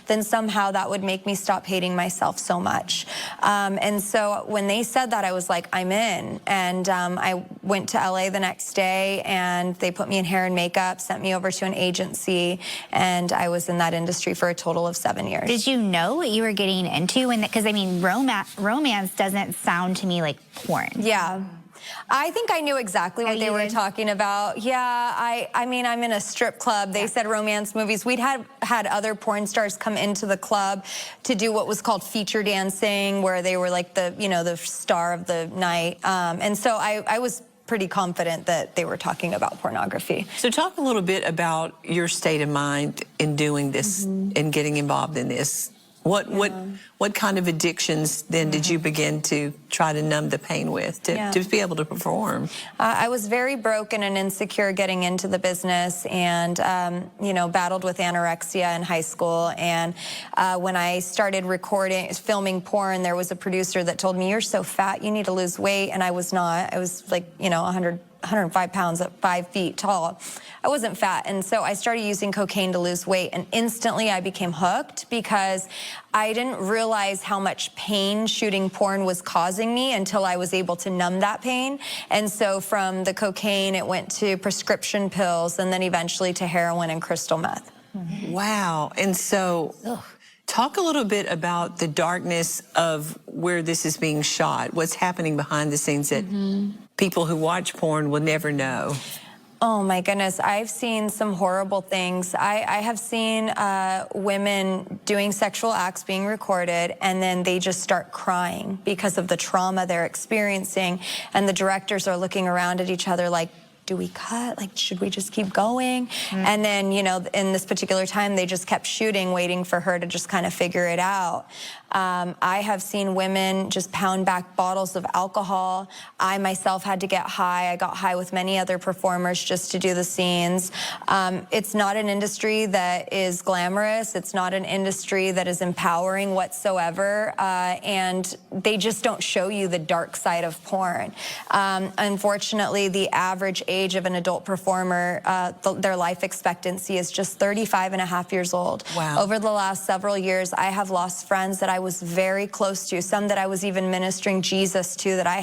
then somehow that would make me stop hating myself so much. And so when they said that, I was like, I'm in. And I went to LA the next day, and they put me in hair and makeup, sent me over to an agency, and I was in that industry for a total of 7 years. Did you know what you were getting into? Because I mean, romance doesn't sound to me like porn. Yeah. I think I knew exactly what they were talking about. Yeah, I mean, I'm in a strip club. They said romance movies. We'd had other porn stars come into the club to do what was called feature dancing, where they were like the, the star of the night. And so I was pretty confident that they were talking about pornography. So talk a little bit about your state of mind in doing this and getting involved in this. What kind of addictions then did you begin to try to numb the pain with to be able to perform? I was very broken and insecure getting into the business, and battled with anorexia in high school. And when I started filming porn, there was a producer that told me, "You're so fat, you need to lose weight." And I was not. I was like 105 pounds at 5 feet tall. I wasn't fat. And so I started using cocaine to lose weight, and instantly I became hooked because I didn't realize how much pain shooting porn was causing me until I was able to numb that pain. And so from the cocaine, it went to prescription pills, and then eventually to heroin and crystal meth. Wow. And so talk a little bit about the darkness of where this is being shot, what's happening behind the scenes that people who watch porn will never know. Oh my goodness, I've seen some horrible things. I have seen women doing sexual acts being recorded, and then they just start crying because of the trauma they're experiencing, and the directors are looking around at each other like, do we cut? Like, should we just keep going? And then, in this particular time, they just kept shooting, waiting for her to just kind of figure it out. I have seen women just pound back bottles of alcohol. I myself had to get high. I got high with many other performers just to do the scenes. It's not an industry that is glamorous. It's not an industry that is empowering whatsoever. And they just don't show you the dark side of porn. Unfortunately, the average age of an adult performer, their life expectancy is just 35.5 years old. Wow. Over the last several years, I have lost friends that I was very close to, some that I was even ministering Jesus to, that I